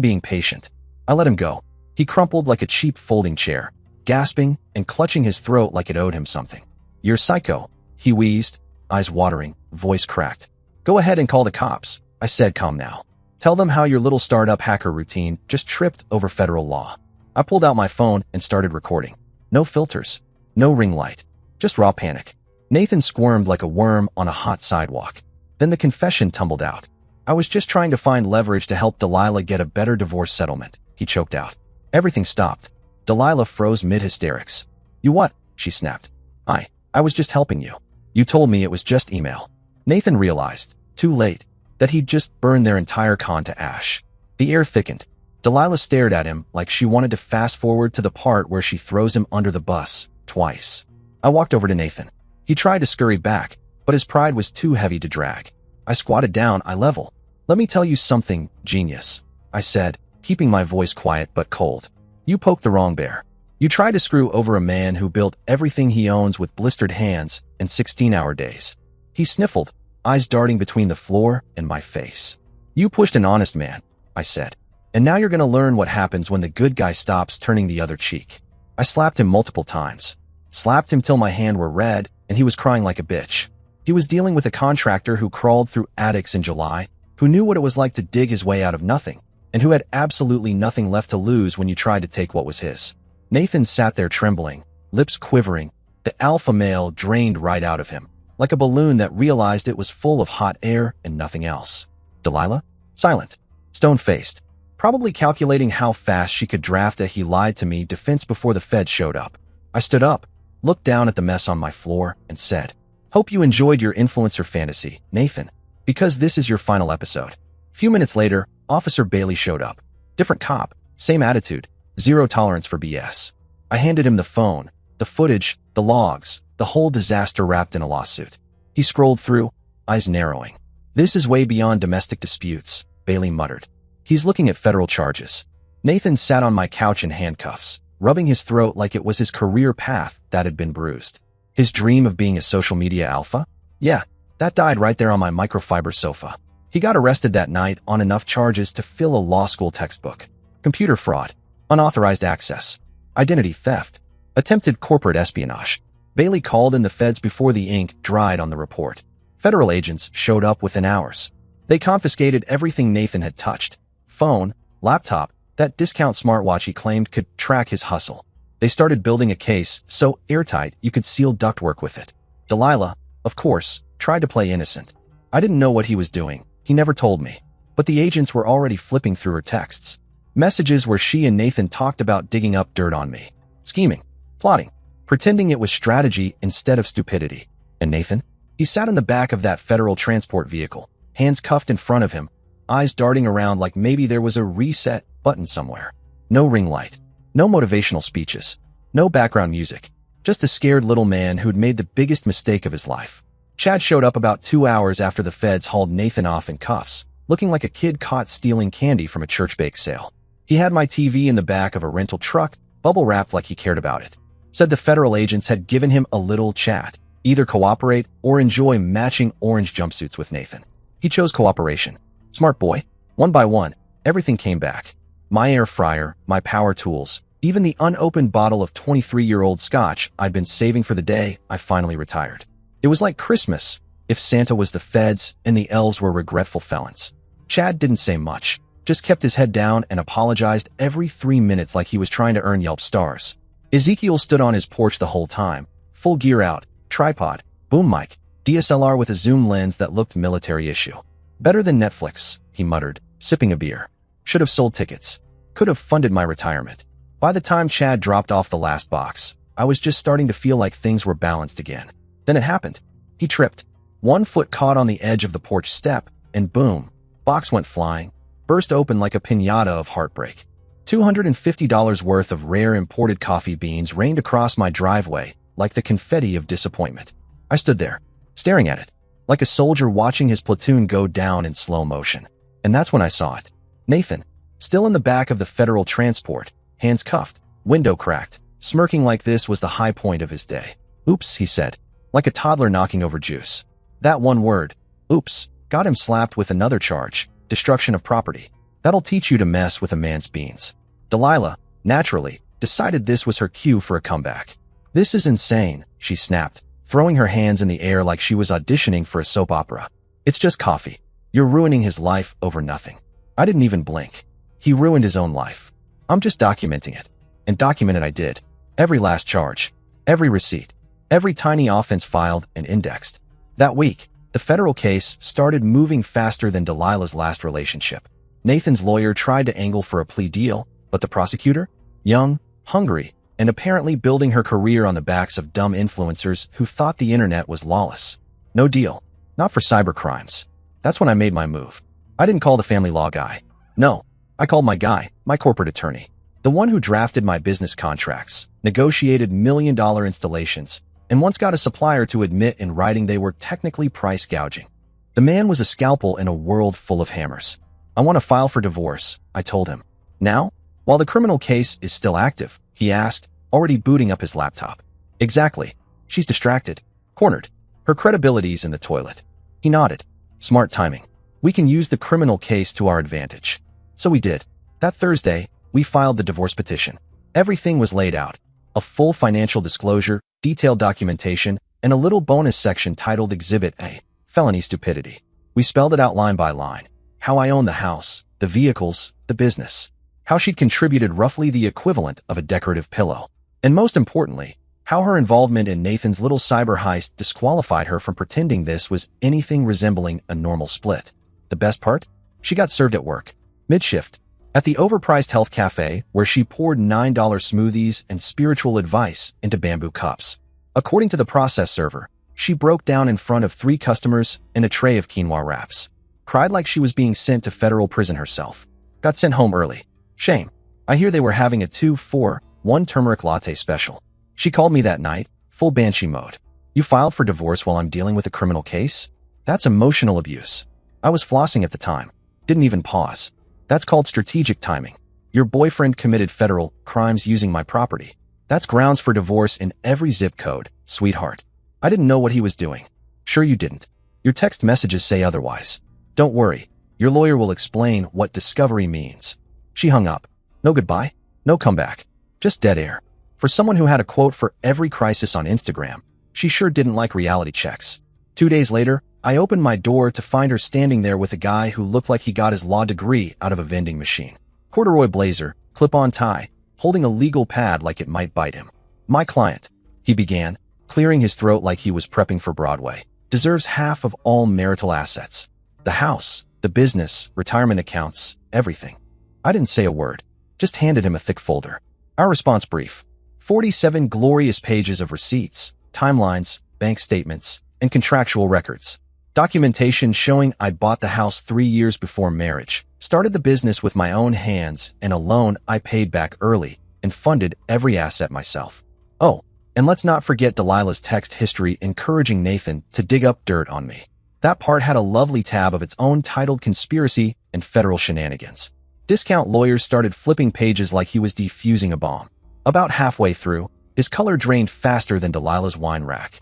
being patient. I let him go. He crumpled like a cheap folding chair, gasping and clutching his throat like it owed him something. You're psycho, he wheezed, eyes watering, voice cracked. Go ahead and call the cops, I said, calm now. Tell them how your little startup hacker routine just tripped over federal law. I pulled out my phone and started recording. No filters, no ring light, just raw panic. Nathan squirmed like a worm on a hot sidewalk. Then the confession tumbled out. I was just trying to find leverage to help Delilah get a better divorce settlement, he choked out. Everything stopped. Delilah froze mid-hysterics. You what? She snapped. I was just helping you. You told me it was just email. Nathan realized, too late, that he'd just burned their entire con to ash. The air thickened. Delilah stared at him like she wanted to fast forward to the part where she throws him under the bus, twice. I walked over to Nathan. He tried to scurry back, but his pride was too heavy to drag. I squatted down, eye level. "Let me tell you something, genius," I said, keeping my voice quiet but cold. "You poked the wrong bear. You tried to screw over a man who built everything he owns with blistered hands and 16-hour days." He sniffled, eyes darting between the floor and my face. "You pushed an honest man," I said. "And now you're gonna learn what happens when the good guy stops turning the other cheek." I slapped him multiple times. Slapped him till my hand were red and he was crying like a bitch. He was dealing with a contractor who crawled through attics in July, who knew what it was like to dig his way out of nothing, and who had absolutely nothing left to lose when you tried to take what was his. Nathan sat there trembling, lips quivering, the alpha male drained right out of him, like a balloon that realized it was full of hot air and nothing else. Delilah? Silent. Stone-faced. Probably calculating how fast she could draft a "he lied to me" defense before the feds showed up. I stood up, looked down at the mess on my floor, and said, "Hope you enjoyed your influencer fantasy, Nathan, because this is your final episode." A few minutes later, Officer Bailey showed up. Different cop, same attitude, zero tolerance for BS. I handed him the phone, the footage, the logs, the whole disaster wrapped in a lawsuit. He scrolled through, eyes narrowing. "This is way beyond domestic disputes," Bailey muttered. "He's looking at federal charges." Nathan sat on my couch in handcuffs, rubbing his throat like it was his career path that had been bruised. His dream of being a social media alpha? Yeah, that died right there on my microfiber sofa. He got arrested that night on enough charges to fill a law school textbook. Computer fraud, unauthorized access, identity theft, attempted corporate espionage. Bailey called in the feds before the ink dried on the report. Federal agents showed up within hours. They confiscated everything Nathan had touched. Phone, laptop, that discount smartwatch he claimed could track his hustle. They started building a case so airtight you could seal ductwork with it. Delilah, of course, tried to play innocent. I didn't know what he was doing. He never told me. But the agents were already flipping through her texts. Messages where she and Nathan talked about digging up dirt on me. Scheming. Plotting. Pretending it was strategy instead of stupidity. And Nathan? He sat in the back of that federal transport vehicle, hands cuffed in front of him, eyes darting around like maybe there was a reset button somewhere. No ring light. No motivational speeches. No background music. Just a scared little man who'd made the biggest mistake of his life. Chad showed up about 2 hours after the feds hauled Nathan off in cuffs, looking like a kid caught stealing candy from a church bake sale. He had my TV in the back of a rental truck, bubble wrapped like he cared about it. Said the federal agents had given him a little chat, either cooperate or enjoy matching orange jumpsuits with Nathan. He chose cooperation. Smart boy. One by one, everything came back. My air fryer, my power tools, even the unopened bottle of 23-year-old scotch I'd been saving for the day I finally retired. It was like Christmas, if Santa was the feds and the elves were regretful felons. Chad didn't say much, just kept his head down and apologized every 3 minutes like he was trying to earn Yelp stars. Ezekiel stood on his porch the whole time, full gear out, tripod, boom mic, DSLR with a zoom lens that looked military issue. "Better than Netflix," he muttered, sipping a beer. "Should have sold tickets. Could have funded my retirement." By the time Chad dropped off the last box, I was just starting to feel like things were balanced again. Then it happened. He tripped. One foot caught on the edge of the porch step, and boom, box went flying, burst open like a piñata of heartbreak. $250 worth of rare imported coffee beans rained across my driveway like the confetti of disappointment. I stood there, staring at it, like a soldier watching his platoon go down in slow motion. And that's when I saw it. Nathan, still in the back of the federal transport, hands cuffed, window cracked, smirking like this was the high point of his day. "Oops," he said, like a toddler knocking over juice. That one word, oops, got him slapped with another charge, destruction of property. That'll teach you to mess with a man's beans. Delilah, naturally, decided this was her cue for a comeback. "This is insane," she snapped, throwing her hands in the air like she was auditioning for a soap opera. "It's just coffee. You're ruining his life over nothing." I didn't even blink. He ruined his own life. I'm just documenting it. And document it I did. Every last charge. Every receipt. Every tiny offense filed and indexed. That week, the federal case started moving faster than Delilah's last relationship. Nathan's lawyer tried to angle for a plea deal, but the prosecutor? Young, hungry, and apparently building her career on the backs of dumb influencers who thought the internet was lawless. No deal. Not for cyber crimes. That's when I made my move. I didn't call the family law guy. No, I called my guy, my corporate attorney. The one who drafted my business contracts, negotiated million-dollar installations, and once got a supplier to admit in writing they were technically price gouging. The man was a scalpel in a world full of hammers. I want to file for divorce, I told him. Now? While the criminal case is still active, he asked, already booting up his laptop. Exactly. She's distracted. Cornered. Her credibility's in the toilet. He nodded. Smart timing. We can use the criminal case to our advantage. So we did. That Thursday, we filed the divorce petition. Everything was laid out. A full financial disclosure, detailed documentation, and a little bonus section titled Exhibit A, Felony Stupidity. We spelled it out line by line. How I owned the house, the vehicles, the business. How she'd contributed roughly the equivalent of a decorative pillow. And most importantly, how her involvement in Nathan's little cyber heist disqualified her from pretending this was anything resembling a normal split. The best part? She got served at work. Mid-shift. At the overpriced health cafe where she poured $9 smoothies and spiritual advice into bamboo cups. According to the process server, she broke down in front of 3 customers in a tray of quinoa wraps. Cried like she was being sent to federal prison herself. Got sent home early. Shame. I hear they were having a 2-for-1 turmeric latte special. She called me that night, full banshee mode. You filed for divorce while I'm dealing with a criminal case? That's emotional abuse. I was flossing at the time. Didn't even pause. That's called strategic timing. Your boyfriend committed federal crimes using my property. That's grounds for divorce in every zip code, sweetheart. I didn't know what he was doing. Sure you didn't. Your text messages say otherwise. Don't worry. Your lawyer will explain what discovery means. She hung up. No goodbye. No comeback. Just dead air. For someone who had a quote for every crisis on Instagram, she sure didn't like reality checks. 2 days later, I opened my door to find her standing there with a guy who looked like he got his law degree out of a vending machine. Corduroy blazer, clip-on tie, holding a legal pad like it might bite him. My client, he began, clearing his throat like he was prepping for Broadway, deserves half of all marital assets. The house, the business, retirement accounts, everything. I didn't say a word, just handed him a thick folder. Our response brief. 47 glorious pages of receipts, timelines, bank statements, and contractual records. Documentation showing I'd bought the house 3 years before marriage, started the business with my own hands, and a loan I paid back early, and funded every asset myself. Oh, and let's not forget Delilah's text history encouraging Nathan to dig up dirt on me. That part had a lovely tab of its own titled Conspiracy and Federal Shenanigans. Discount lawyers started flipping pages like he was defusing a bomb. About halfway through, his color drained faster than Delilah's wine rack.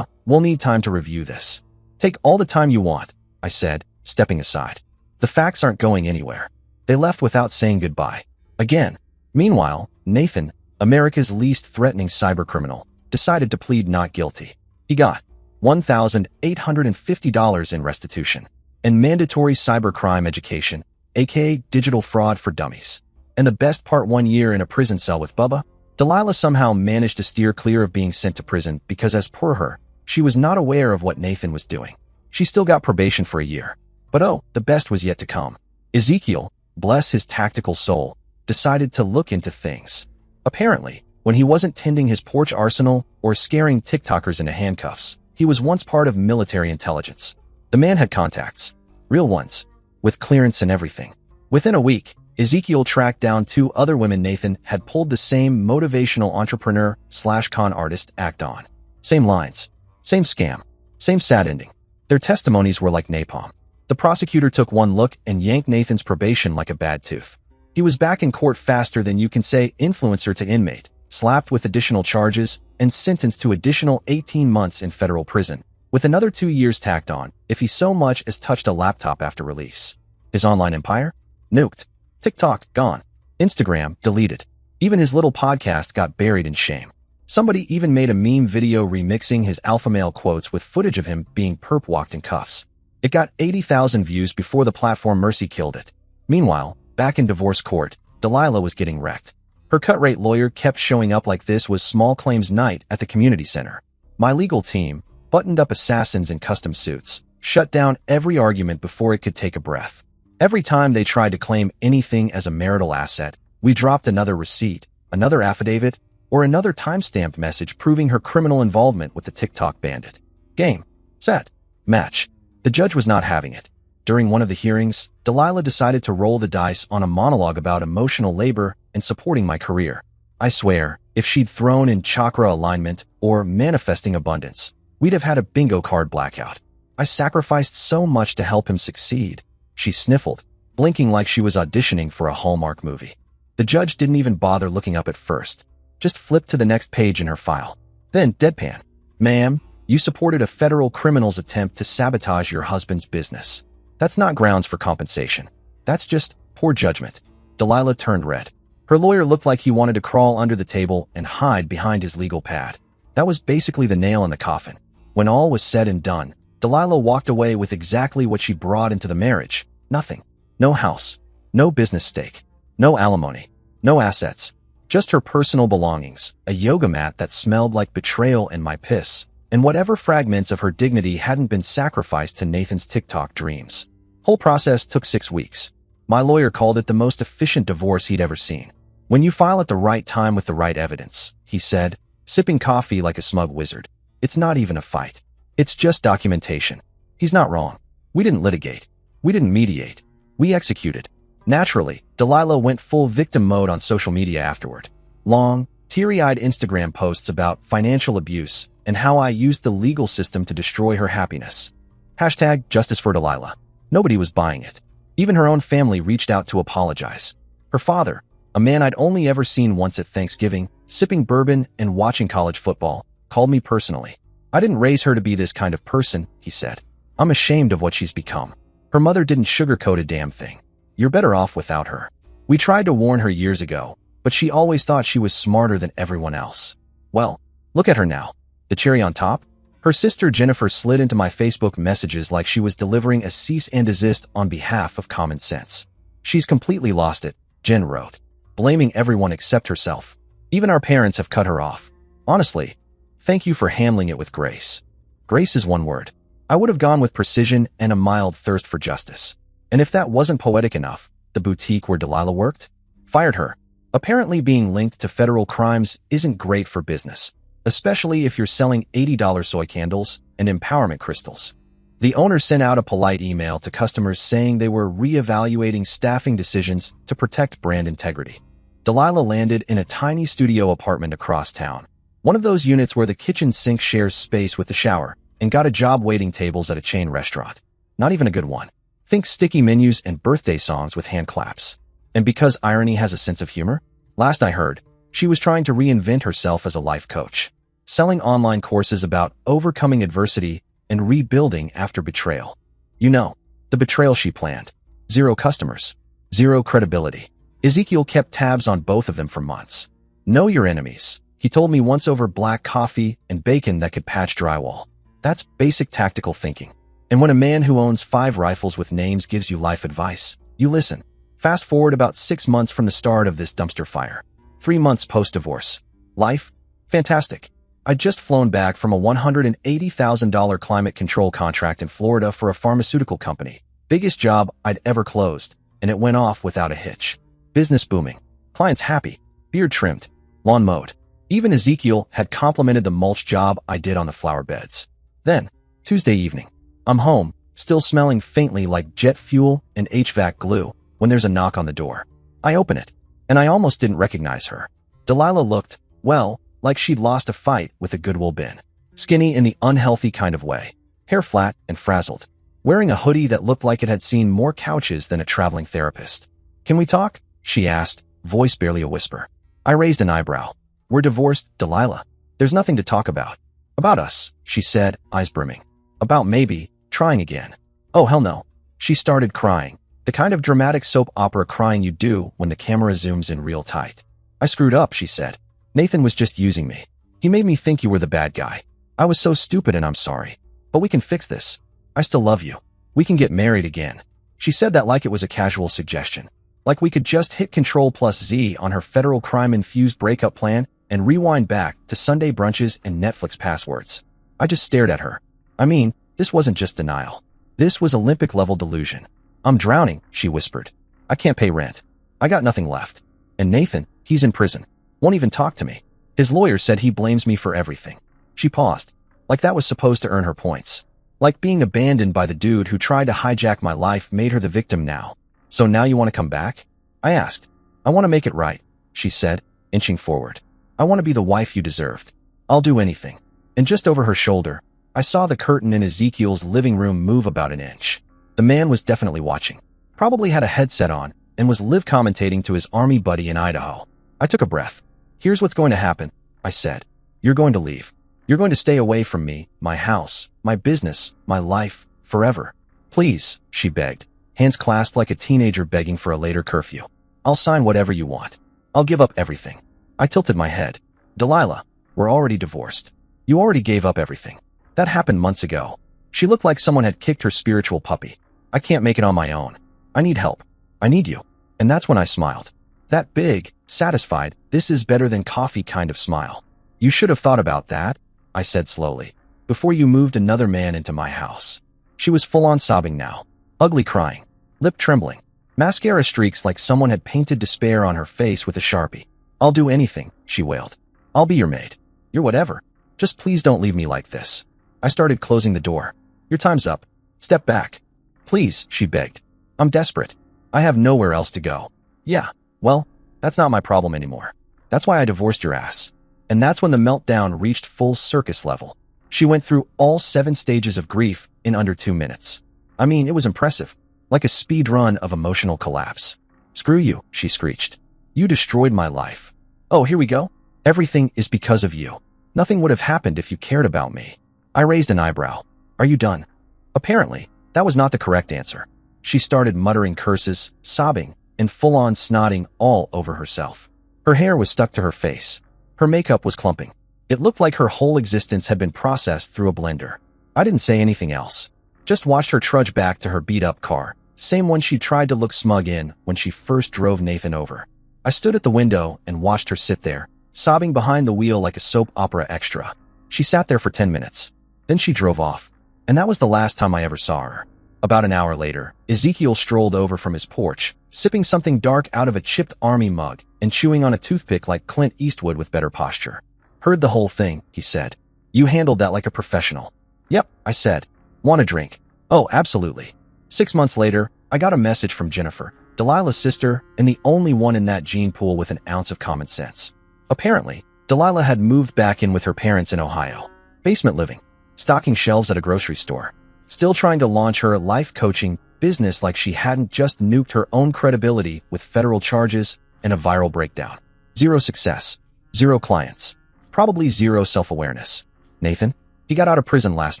We'll need time to review this. Take all the time you want, I said, stepping aside. The facts aren't going anywhere. They left without saying goodbye. Again. Meanwhile, Nathan, America's least threatening cybercriminal, decided to plead not guilty. He got $1,850 in restitution and mandatory cybercrime education, aka digital fraud for dummies. And the best part, 1 year in a prison cell with Bubba. Delilah somehow managed to steer clear of being sent to prison because, as per her, she was not aware of what Nathan was doing. She still got probation for a year. But the best was yet to come. Ezekiel, bless his tactical soul, decided to look into things. Apparently, when he wasn't tending his porch arsenal or scaring TikTokers into handcuffs, he was once part of military intelligence. The man had contacts. Real ones. With clearance and everything. Within a week, Ezekiel tracked down 2 other women Nathan had pulled the same motivational entrepreneur/con artist act on. Same lines. Same scam. Same sad ending. Their testimonies were like napalm. The prosecutor took one look and yanked Nathan's probation like a bad tooth. He was back in court faster than you can say influencer to inmate, slapped with additional charges, and sentenced to additional 18 months in federal prison, with another 2 years tacked on if he so much as touched a laptop after release. His online empire? Nuked. TikTok, gone. Instagram, deleted. Even his little podcast got buried in shame. Somebody even made a meme video remixing his alpha male quotes with footage of him being perp-walked in cuffs. It got 80,000 views before the platform Mercy killed it. Meanwhile, back in divorce court, Delilah was getting wrecked. Her cut-rate lawyer kept showing up like this was small claims night at the community center. My legal team, buttoned-up assassins in custom suits, shut down every argument before it could take a breath. Every time they tried to claim anything as a marital asset, we dropped another receipt, another affidavit, or another time-stamped message proving her criminal involvement with the TikTok bandit. Game. Set. Match. The judge was not having it. During one of the hearings, Delilah decided to roll the dice on a monologue about emotional labor and supporting my career. I swear, If she'd thrown in chakra alignment or manifesting abundance, we'd have had a bingo card blackout. I sacrificed so much to help him succeed. She sniffled, blinking like she was auditioning for a Hallmark movie. The judge didn't even bother looking up at first, just flipped to the next page in her file. Then deadpan. Ma'am, you supported a federal criminal's attempt to sabotage your husband's business. That's not grounds for compensation. That's just poor judgment. Delilah turned red. Her lawyer looked like he wanted to crawl under the table and hide behind his legal pad. That was basically the nail in the coffin. When all was said and done, Delilah walked away with exactly what she brought into the marriage. Nothing. No house. No business stake. No alimony. No assets. Just her personal belongings, a yoga mat that smelled like betrayal and my piss, and whatever fragments of her dignity hadn't been sacrificed to Nathan's TikTok dreams. Whole process took 6 weeks. My lawyer called it the most efficient divorce he'd ever seen. When you file at the right time with the right evidence, he said, sipping coffee like a smug wizard. It's not even a fight. It's just documentation. He's not wrong. We didn't litigate. We didn't mediate. We executed. Naturally, Delilah went full victim mode on social media afterward. Long, teary-eyed Instagram posts about financial abuse and how I used the legal system to destroy her happiness. Hashtag justice for Delilah. Nobody was buying it. Even her own family reached out to apologize. Her father, a man I'd only ever seen once at Thanksgiving, sipping bourbon and watching college football, called me personally. I didn't raise her to be this kind of person, he said. I'm ashamed of what she's become. Her mother didn't sugarcoat a damn thing. You're better off without her. We tried to warn her years ago, but she always thought she was smarter than everyone else. Well, look at her now. The cherry on top? Her sister Jennifer slid into my Facebook messages like she was delivering a cease and desist on behalf of common sense. She's completely lost it, Jen wrote, blaming everyone except herself. Even our parents have cut her off. Honestly, thank you for handling it with grace. Grace is one word. I would have gone with precision and a mild thirst for justice. And if that wasn't poetic enough, the boutique where Delilah worked fired her. Apparently being linked to federal crimes isn't great for business, especially if you're selling $80 soy candles and empowerment crystals. The owner sent out a polite email to customers saying they were reevaluating staffing decisions to protect brand integrity. Delilah landed in a tiny studio apartment across town, one of those units where the kitchen sink shares space with the shower, and got a job waiting tables at a chain restaurant. Not even a good one. Think sticky menus and birthday songs with hand claps. And because irony has a sense of humor, last I heard, she was trying to reinvent herself as a life coach, selling online courses about overcoming adversity and rebuilding after betrayal. You know, the betrayal she planned. 0 customers. 0 credibility. Ezekiel kept tabs on both of them for months. Know your enemies, he told me once over black coffee and bacon that could patch drywall. That's basic tactical thinking. And when a man who owns 5 rifles with names gives you life advice, you listen. Fast forward about 6 months from the start of this dumpster fire. 3 months post-divorce. Life? Fantastic. I'd just flown back from a $180,000 climate control contract in Florida for a pharmaceutical company. Biggest job I'd ever closed, and it went off without a hitch. Business booming. Clients happy. Beard trimmed. Lawn mowed. Even Ezekiel had complimented the mulch job I did on the flower beds. Then, Tuesday evening. I'm home, still smelling faintly like jet fuel and HVAC glue, when there's a knock on the door. I open it, and I almost didn't recognize her. Delilah looked, well, like she'd lost a fight with a Goodwill bin. Skinny in the unhealthy kind of way. Hair flat and frazzled. Wearing a hoodie that looked like it had seen more couches than a traveling therapist. Can we talk? She asked, voice barely a whisper. I raised an eyebrow. We're divorced, Delilah. There's nothing to talk about. About us, she said, eyes brimming. About maybe trying again. Oh, hell no. She started crying. The kind of dramatic soap opera crying you do when the camera zooms in real tight. I screwed up, she said. Nathan was just using me. He made me think you were the bad guy. I was so stupid and I'm sorry. But we can fix this. I still love you. We can get married again. She said that like it was a casual suggestion. Like we could just hit Control+Z on her federal crime-infused breakup plan and rewind back to Sunday brunches and Netflix passwords. I just stared at her. I mean, this wasn't just denial. This was Olympic-level delusion. I'm drowning, she whispered. I can't pay rent. I got nothing left. And Nathan, he's in prison. Won't even talk to me. His lawyer said he blames me for everything. She paused. Like that was supposed to earn her points. Like being abandoned by the dude who tried to hijack my life made her the victim now. So now you want to come back? I asked. I want to make it right, she said, inching forward. I want to be the wife you deserved. I'll do anything. And just over her shoulder, I saw the curtain in Ezekiel's living room move about an inch. The man was definitely watching. Probably had a headset on and was live commentating to his army buddy in Idaho. I took a breath. Here's what's going to happen, I said. You're going to leave. You're going to stay away from me, my house, my business, my life, forever. Please, she begged, hands clasped like a teenager begging for a later curfew. I'll sign whatever you want. I'll give up everything. I tilted my head. Delilah, we're already divorced. You already gave up everything. That happened months ago. She looked like someone had kicked her spiritual puppy. I can't make it on my own. I need help. I need you. And that's when I smiled. That big, satisfied, this is better than coffee kind of smile. You should have thought about that, I said slowly, before you moved another man into my house. She was full-on sobbing now, ugly crying, lip trembling, mascara streaks like someone had painted despair on her face with a Sharpie. I'll do anything, she wailed. I'll be your maid. Your whatever. Just please don't leave me like this. I started closing the door. Your time's up. Step back. Please, she begged. I'm desperate. I have nowhere else to go. Yeah, well, that's not my problem anymore. That's why I divorced your ass. And that's when the meltdown reached full circus level. She went through all 7 stages of grief in under 2 minutes. I mean, it was impressive. Like a speed run of emotional collapse. Screw you, she screeched. You destroyed my life. Oh, here we go. Everything is because of you. Nothing would have happened if you cared about me. I raised an eyebrow. Are you done? Apparently, that was not the correct answer. She started muttering curses, sobbing, and full-on snotting all over herself. Her hair was stuck to her face. Her makeup was clumping. It looked like her whole existence had been processed through a blender. I didn't say anything else. Just watched her trudge back to her beat-up car, same one she tried to look smug in when she first drove Nathan over. I stood at the window and watched her sit there, sobbing behind the wheel like a soap opera extra. She sat there for 10 minutes. Then she drove off. And that was the last time I ever saw her. About an hour later, Ezekiel strolled over from his porch, sipping something dark out of a chipped army mug and chewing on a toothpick like Clint Eastwood with better posture. Heard the whole thing, he said. You handled that like a professional. Yep, I said. Want a drink? Oh, absolutely. 6 months later, I got a message from Jennifer, Delilah's sister, and the only one in that gene pool with an ounce of common sense. Apparently, Delilah had moved back in with her parents in Ohio. Basement living. Stocking shelves at a grocery store. Still trying to launch her life coaching business like she hadn't just nuked her own credibility with federal charges and a viral breakdown. 0 success. 0 clients. Probably 0 self-awareness. Nathan? He got out of prison last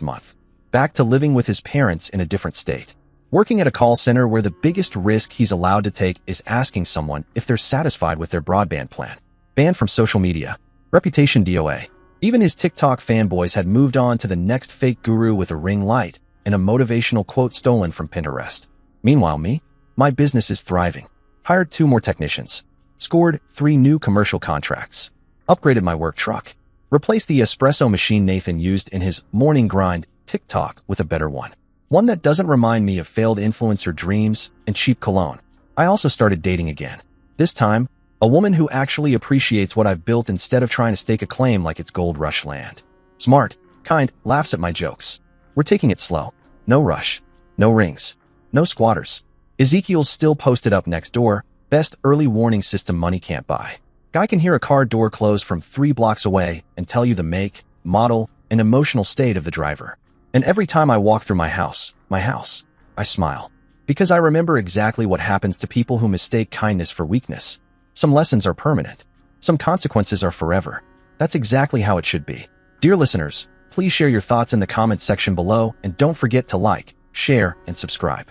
month. Back to living with his parents in a different state. Working at a call center where the biggest risk he's allowed to take is asking someone if they're satisfied with their broadband plan. Banned from social media. Reputation DOA. Even his TikTok fanboys had moved on to the next fake guru with a ring light and a motivational quote stolen from Pinterest. Meanwhile, me? My business is thriving. Hired 2 more technicians. Scored 3 new commercial contracts. Upgraded my work truck. Replaced the espresso machine Nathan used in his morning grind TikTok with a better one. One that doesn't remind me of failed influencer dreams and cheap cologne. I also started dating again. This time, a woman who actually appreciates what I've built instead of trying to stake a claim like it's gold rush land. Smart, kind, laughs at my jokes. We're taking it slow. No rush. No rings. No squatters. Ezekiel's still posted up next door. Best early warning system money can't buy. Guy can hear a car door close from 3 blocks away and tell you the make, model, and emotional state of the driver. And every time I walk through my house, I smile. Because I remember exactly what happens to people who mistake kindness for weakness. Some lessons are permanent. Some consequences are forever. That's exactly how it should be. Dear listeners, please share your thoughts in the comments section below and don't forget to like, share, and subscribe.